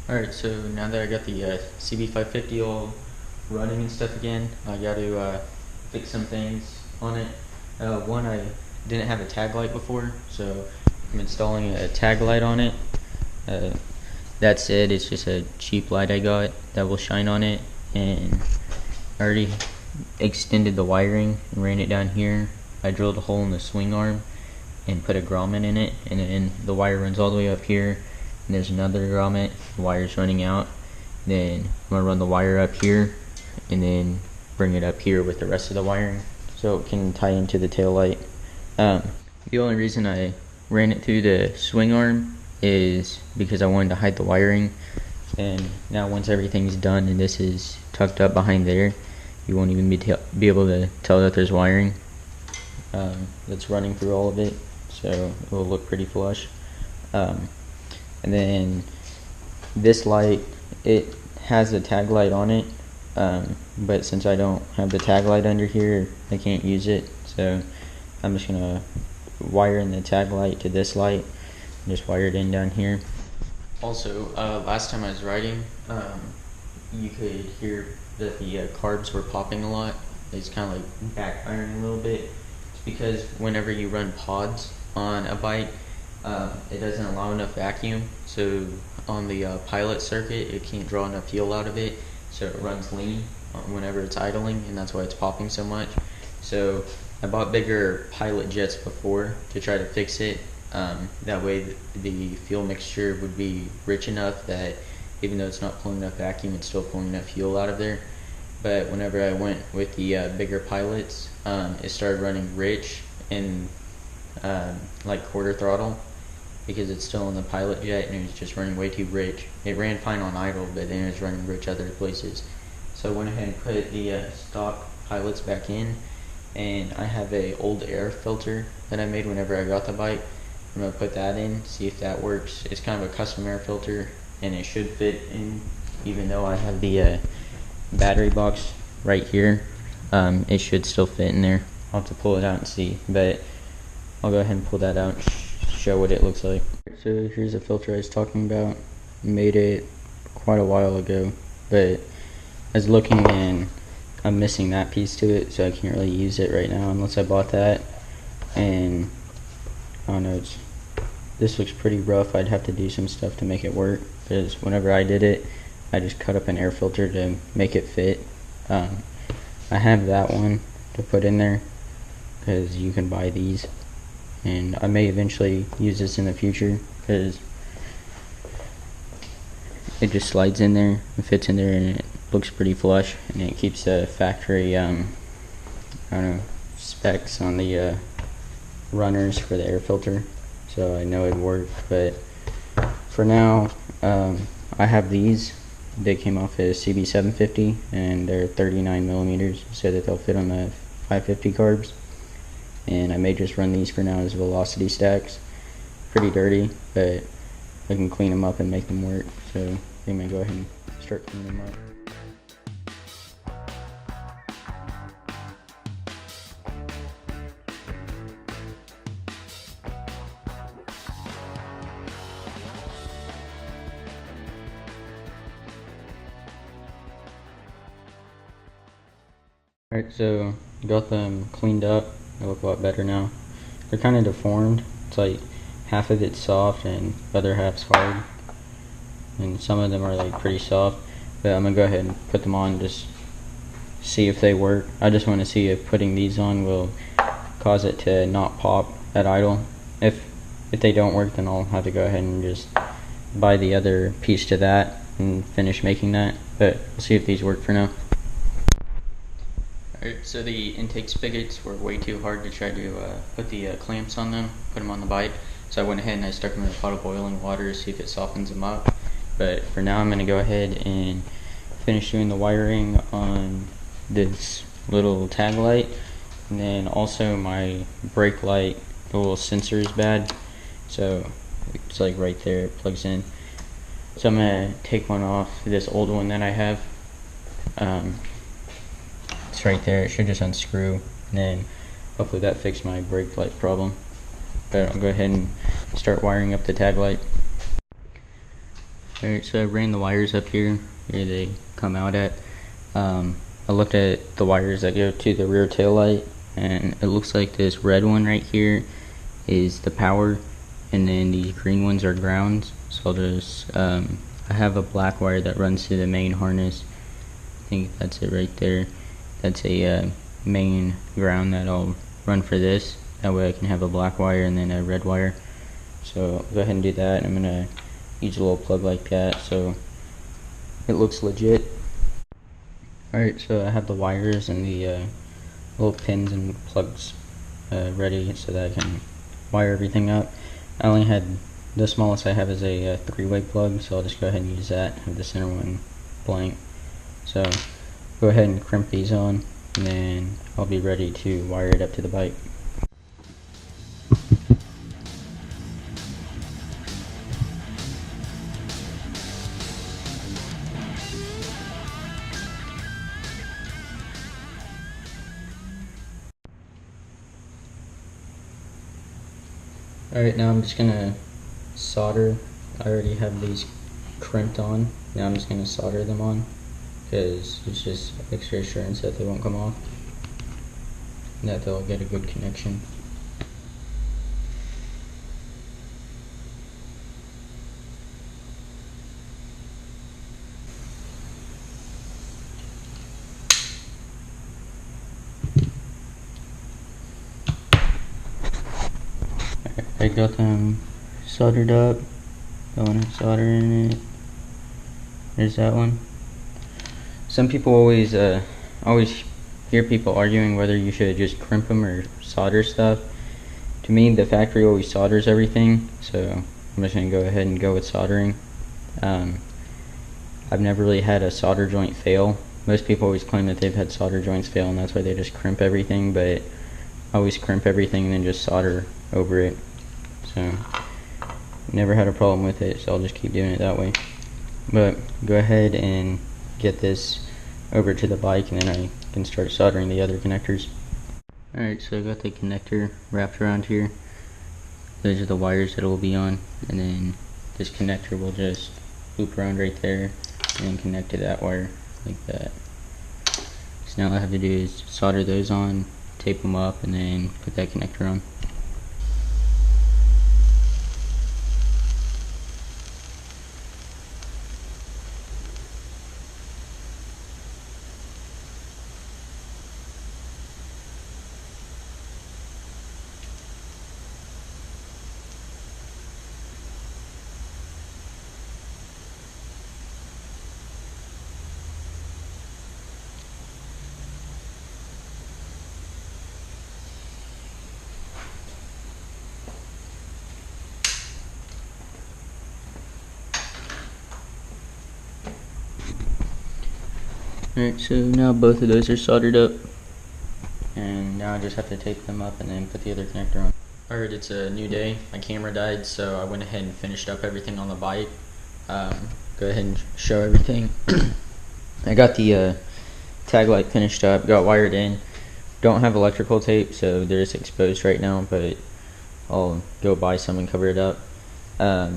Alright, so now that I got the CB550 all running and stuff again, I got to fix some things on it. One, I didn't have a tag light before, so I'm installing a tag light on it. That's it. It's just a cheap light I got that will shine on it, and I already extended the wiring and ran it down here. I drilled a hole in the swing arm and put a grommet in it, and then the wire runs all the way up here, and there's another grommet. The wire's running out. Then I'm gonna run the wire up here and then bring it up here with the rest of the wiring so it can tie into the tail light. The only reason I ran it through the swing arm is because I wanted to hide the wiring, and now once everything's done and this is tucked up behind there, you won't even be able to tell that there's wiring that's running through all of it, so it will look pretty flush. And then this light, it has a tag light on it, but since I don't have the tag light under here, I can't use it, so I'm just gonna wire in the tag light to this light and just wire it in down here. Also, last time I was riding, you could hear that the carbs were popping a lot. It's kind of like backfiring a little bit. It's because whenever you run pods on a bike, it doesn't allow enough vacuum, so on the pilot circuit it can't draw enough fuel out of it, so it runs lean whenever it's idling, and that's why it's popping so much. So I bought bigger pilot jets before to try to fix it. That way the fuel mixture would be rich enough that even though it's not pulling enough vacuum, it's still pulling enough fuel out of there. But whenever I went with the bigger pilots, it started running rich and like quarter throttle, because it's still in the pilot jet and it was just running way too rich. It ran fine on idle, but then it was running rich other places. So I went ahead and put the stock pilots back in, and I have a old air filter that I made whenever I got the bike. I'm gonna put that in, see if that works. It's kind of a custom air filter, and it should fit in, even though I have the battery box right here. It should still fit in there. I'll have to pull it out and see, but I'll go ahead and pull that out and show what it looks like. So here's the filter I was talking about. Made it quite a while ago, but I was looking and I'm missing that piece to it, so I can't really use it right now unless I bought that. And I don't know, this looks pretty rough. I'd have to do some stuff to make it work, because whenever I did it, I just cut up an air filter to make it fit. I have that one to put in there, because you can buy these, and I may eventually use this in the future, because it just slides in there and fits in there, and it looks pretty flush, and it keeps the factory I don't know, specs on the runners for the air filter, so I know it'd work. But for now, I have these. They came off a CB550, and they're 39 millimeters, so that they'll fit on the 550 carbs. And I may just run these for now as velocity stacks. Pretty dirty, but I can clean them up and make them work, so I'm gonna go ahead and start cleaning them up. Alright, so got them cleaned up. They look a lot better now. They're kind of deformed. It's like half of it's soft and the other half's hard. And some of them are like pretty soft. But I'm gonna go ahead and put them on, just see if they work. I just want to see if putting these on will cause it to not pop at idle. If they don't work, then I'll have to go ahead and just buy the other piece to that and finish making that. But we'll see if these work for now. Alright, so the intake spigots were way too hard to try to put the clamps on them, put them on the bike. So I went ahead and I stuck them in a pot of boiling water to see if it softens them up. But for now, I'm going to go ahead and finish doing the wiring on this little tag light. And then also my brake light, the little sensor is bad. So it's like right there, it plugs in. So I'm going to take one off, this old one that I have. It's right there. It should just unscrew, and then hopefully that fixed my brake light problem. But I'll go ahead and start wiring up the tag light. Alright, so I ran the wires up here. Here they come out at. I looked at the wires that go to the rear tail light, and it looks like this red one right here is the power, and then these green ones are grounds. So I'll just, I have a black wire that runs through the main harness. I think that's it right there. That's a main ground that I'll run for this. That way I can have a black wire and then a red wire. So I'll go ahead and do that. I'm gonna use a little plug like that so it looks legit. Alright, so I have the wires and the little pins and plugs ready so that I can wire everything up. I only had, the smallest I have is a 3-way plug, so I'll just go ahead and use that. Have the center one blank. So go ahead and crimp these on, and then I'll be ready to wire it up to the bike. Alright, now I'm just gonna solder. I already have these crimped on. Now I'm just gonna solder them on because it's just extra assurance that they won't come off and that they'll get a good connection. I got them soldered up. Got one solder in it. There's that one. Some people always hear people arguing whether you should just crimp them or solder stuff. To me, the factory always solders everything, so I'm just gonna go ahead and go with soldering. I've never really had a solder joint fail. Most people always claim that they've had solder joints fail, and that's why they just crimp everything, but I always crimp everything and then just solder over it. So never had a problem with it, so I'll just keep doing it that way. But go ahead and get this over to the bike, and then I can start soldering the other connectors. Alright, so I got the connector wrapped around here. Those are the wires that it will be on, and then this connector will just loop around right there and then connect to that wire like that. So now all I have to do is solder those on, tape them up, and then put that connector on. Alright, so now both of those are soldered up, and now I just have to tape them up and then put the other connector on. Alright, it's a new day. My camera died, so I went ahead and finished up everything on the bike. Go ahead and show everything. I got the tag light finished up, got wired in. Don't have electrical tape, so they're just exposed right now, but I'll go buy some and cover it up. I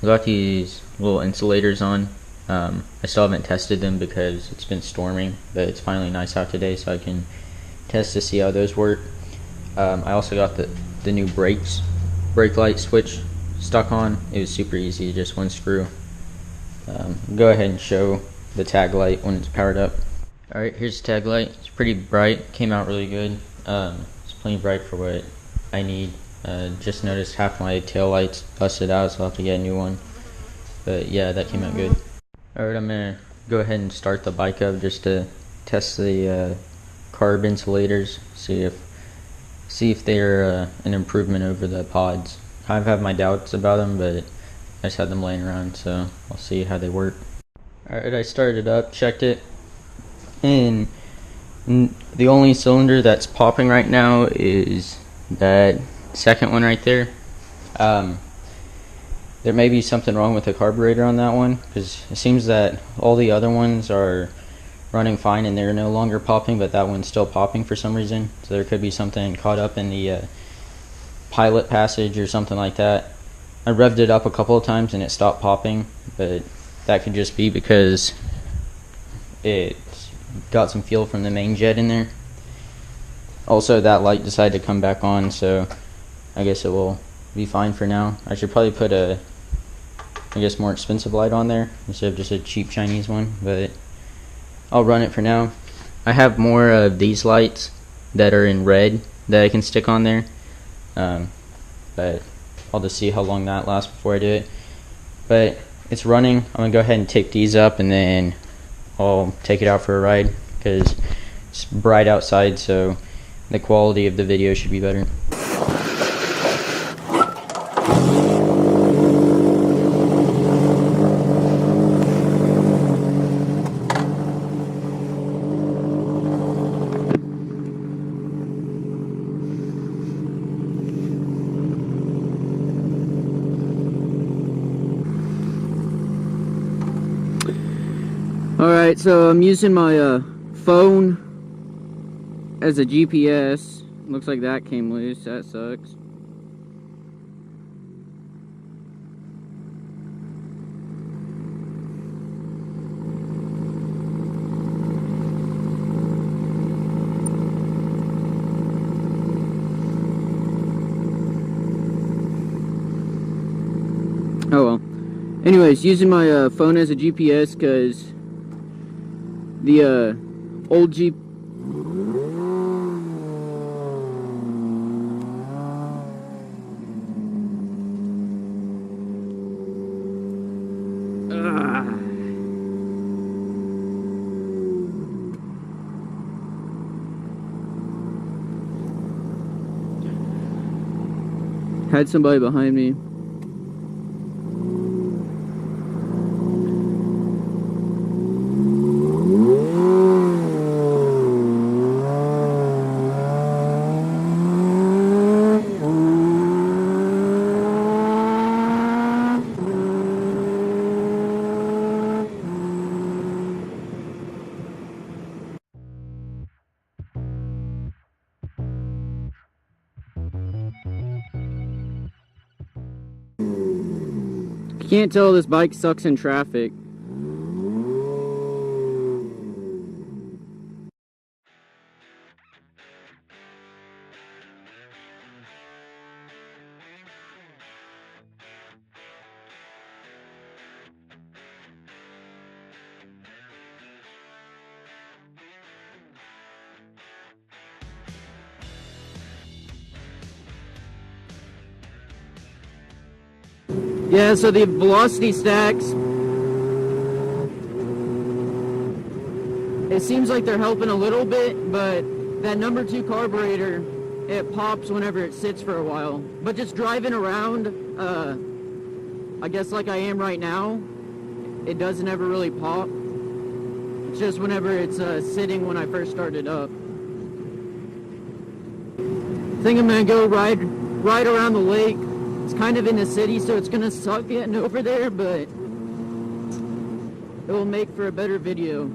got these little insulators on. I still haven't tested them because it's been storming, but it's finally nice out today, so I can test to see how those work. I also got the new brake light switch stuck on. It was super easy, just one screw. Go ahead and show the tag light when it's powered up. Alright, here's the tag light. It's pretty bright, came out really good. It's plenty bright for what I need. Just noticed half my tail lights busted out, so I'll have to get a new one. But yeah, that came out good. Alright, I'm gonna go ahead and start the bike up just to test the carb insulators, see if they're an improvement over the pods. I've had my doubts about them, but I just had them laying around, so I'll see how they work. Alright, I started it up, checked it, and the only cylinder that's popping right now is that second one right there. There may be something wrong with the carburetor on that one, because it seems that all the other ones are running fine and they're no longer popping, but that one's still popping for some reason. So there could be something caught up in the pilot passage or something like that. I revved it up a couple of times and it stopped popping, but that could just be because it got some fuel from the main jet in there. Also, that light decided to come back on, so I guess it will be fine for now. I should probably put a, I guess, more expensive light on there instead of just a cheap Chinese one, but I'll run it for now. I have more of these lights that are in red that I can stick on there, but I'll just see how long that lasts before I do it. But it's running. I'm gonna go ahead and take these up and then I'll take it out for a ride because it's bright outside, so the quality of the video should be better. Alright, so I'm using my phone as a GPS. Looks like that came loose. That sucks. Oh well. Anyways, using my phone as a GPS because the old Jeep. Had somebody behind me. You can't tell this bike sucks in traffic. Yeah, so the velocity stacks, it seems like they're helping a little bit, but that number 2 carburetor, it pops whenever it sits for a while. But just driving around, I guess like I am right now, it doesn't ever really pop. It's just whenever it's sitting when I first started up. I think I'm gonna go ride around the lake. It's kind of in the city, so it's gonna suck getting over there, but it will make for a better video.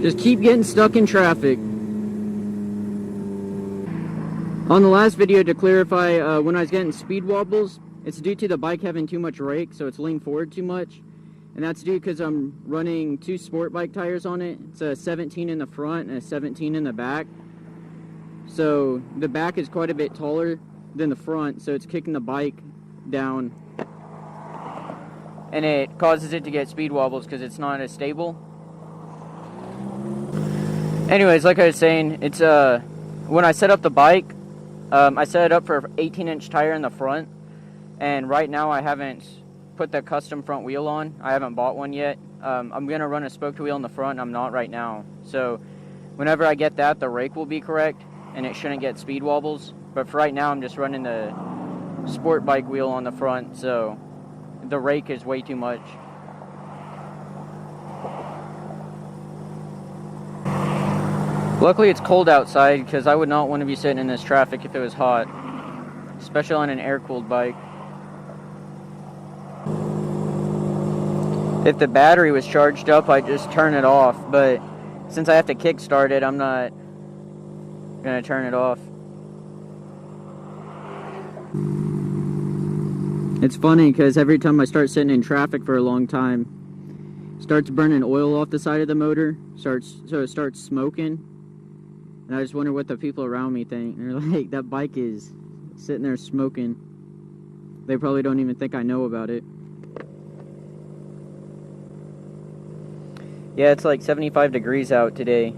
Just keep getting stuck in traffic. On the last video, to clarify, when I was getting speed wobbles, it's due to the bike having too much rake, so it's leaning forward too much. And that's due because I'm running 2 sport bike tires on it. It's a 17 in the front and a 17 in the back. So the back is quite a bit taller than the front, so it's kicking the bike down. And it causes it to get speed wobbles because it's not as stable. Anyways, like I was saying, it's when I set up the bike, I set it up for an 18-inch tire in the front. And right now I haven't put the custom front wheel on. I haven't bought one yet. I'm going to run a spoked wheel in the front, and I'm not right now. So whenever I get that, the rake will be correct, and it shouldn't get speed wobbles. But for right now, I'm just running the sport bike wheel on the front, so the rake is way too much. Luckily, it's cold outside, because I would not want to be sitting in this traffic if it was hot, especially on an air-cooled bike. If the battery was charged up, I'd just turn it off, but since I have to kickstart it, I'm not gonna turn it off. It's funny because every time I start sitting in traffic for a long time, it starts burning oil off the side of the motor, so it starts smoking. And I just wonder what the people around me think. They're like, that bike is sitting there smoking. They probably don't even think I know about it. Yeah, it's like 75 degrees out today.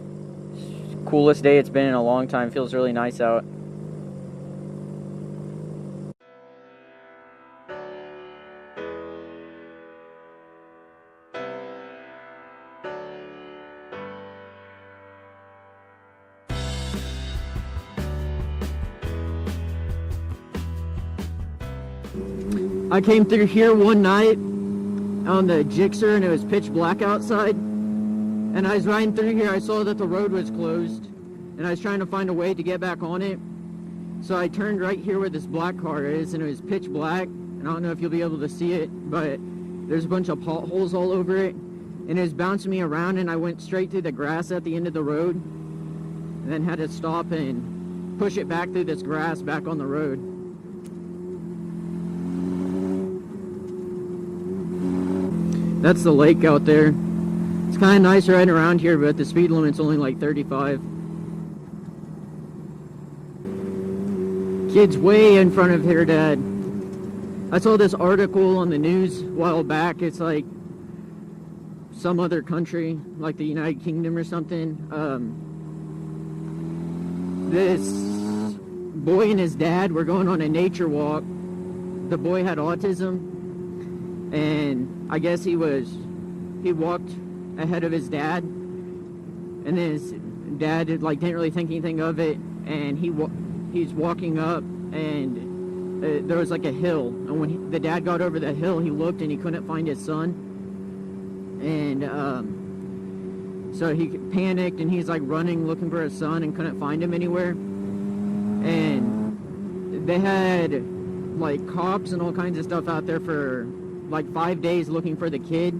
Coolest day it's been in a long time. Feels really nice out. I came through here one night on the Gixxer and it was pitch black outside. And I was riding through here, I saw that the road was closed. And I was trying to find a way to get back on it. So I turned right here where this black car is and it was pitch black. And I don't know if you'll be able to see it, but there's a bunch of potholes all over it. And it was bouncing me around and I went straight through the grass at the end of the road. And then had to stop and push it back through this grass back on the road. That's the lake out there. It's kind of nice riding around here, but the speed limit's only like 35. Kid's way in front of her dad. I saw this article on the news a while back. It's like some other country, like the United Kingdom or something. This boy and his dad were going on a nature walk. The boy had autism. And I guess he walked ahead of his dad, and then his dad didn't really think anything of it, and he's walking up, and there was like a hill, and when the dad got over the hill, he looked and he couldn't find his son, and so he panicked and he's like running looking for his son and couldn't find him anywhere, and they had like cops and all kinds of stuff out there for like 5 days looking for the kid,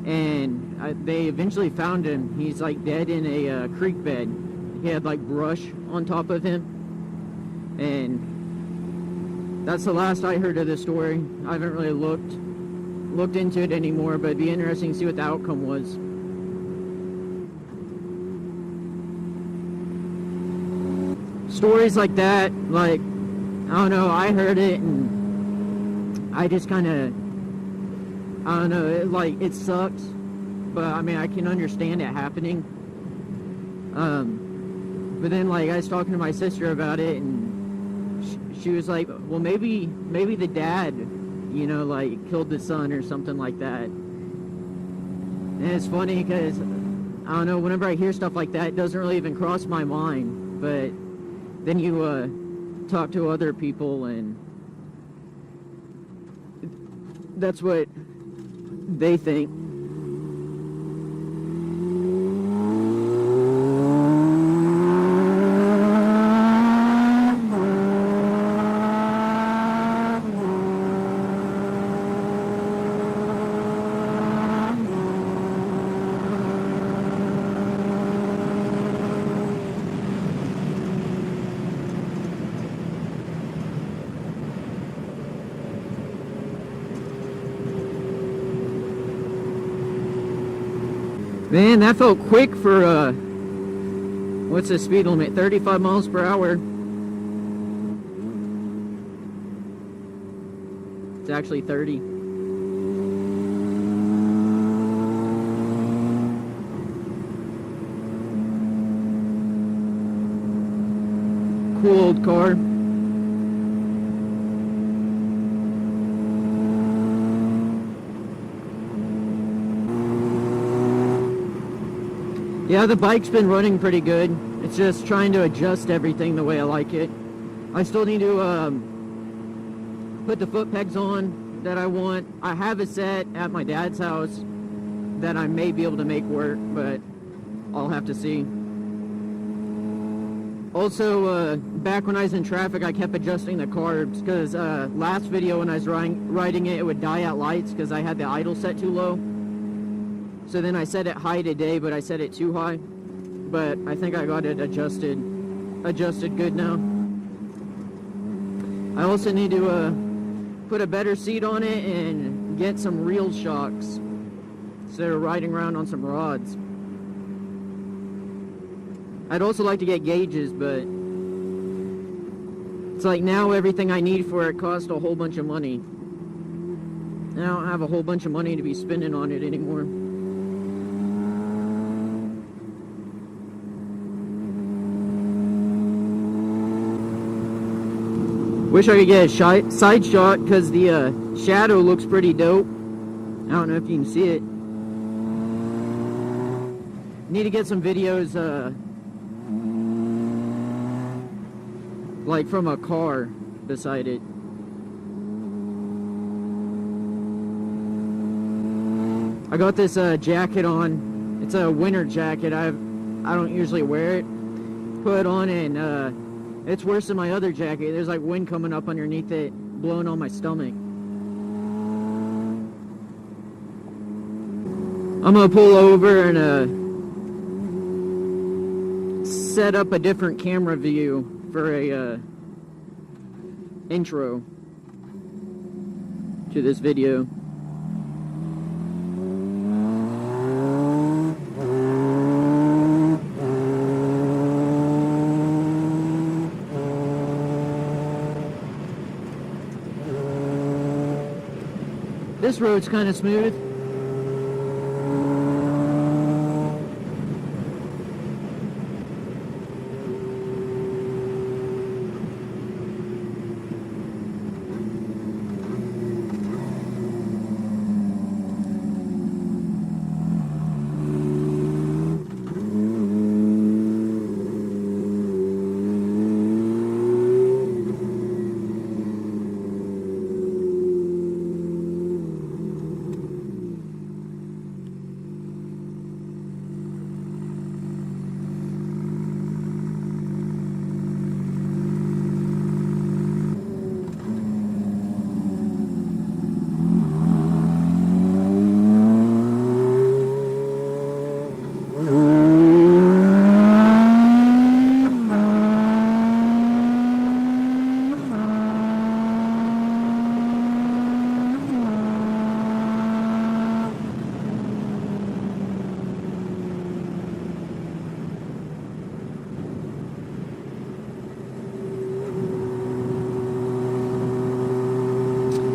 and they eventually found him. He's like dead in a creek bed. He had like brush on top of him, and that's the last I heard of the story. I haven't really looked into it anymore, but it'd be interesting to see what the outcome was. Stories like that, like, I don't know, I heard it and I just kind of, I don't know, it sucks, but I mean, I can understand it happening. But then, like, I was talking to my sister about it, and she was like, well, maybe the dad, you know, like, killed the son or something like that. And it's funny because, I don't know, whenever I hear stuff like that, it doesn't really even cross my mind. But then you talk to other people, and that's what they think. Man, that felt quick for, what's the speed limit? 35 miles per hour. It's actually 30. Cool old car. Yeah, the bike's been running pretty good. It's just trying to adjust everything the way I like it. I still need to put the foot pegs on that I want. I have a set at my dad's house that I may be able to make work, but I'll have to see. Also, back when I was in traffic, I kept adjusting the carbs because last video when I was riding it, it would die at lights because I had the idle set too low. So then I set it high today, but I set it too high. But I think I got it adjusted good now. I also need to put a better seat on it and get some real shocks instead of riding around on some rods. I'd also like to get gauges, but it's like now everything I need for it costs a whole bunch of money. I don't have a whole bunch of money to be spending on it anymore. Wish I could get a side shot because the shadow looks pretty dope. I don't know if you can see it. Need to get some videos like from a car beside it. I got this jacket on. It's a winter jacket. I don't usually wear it. Put it on and it's worse than my other jacket. There's like wind coming up underneath it, blowing on my stomach. I'm gonna pull over and set up a different camera view for a intro to this video. This road's kind of smooth.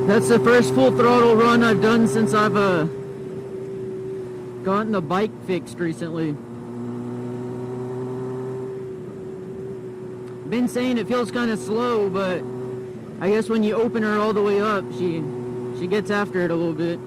That's the first full throttle run I've done since I've gotten the bike fixed recently. Been saying it feels kind of slow, but I guess when you open her all the way up, she gets after it a little bit.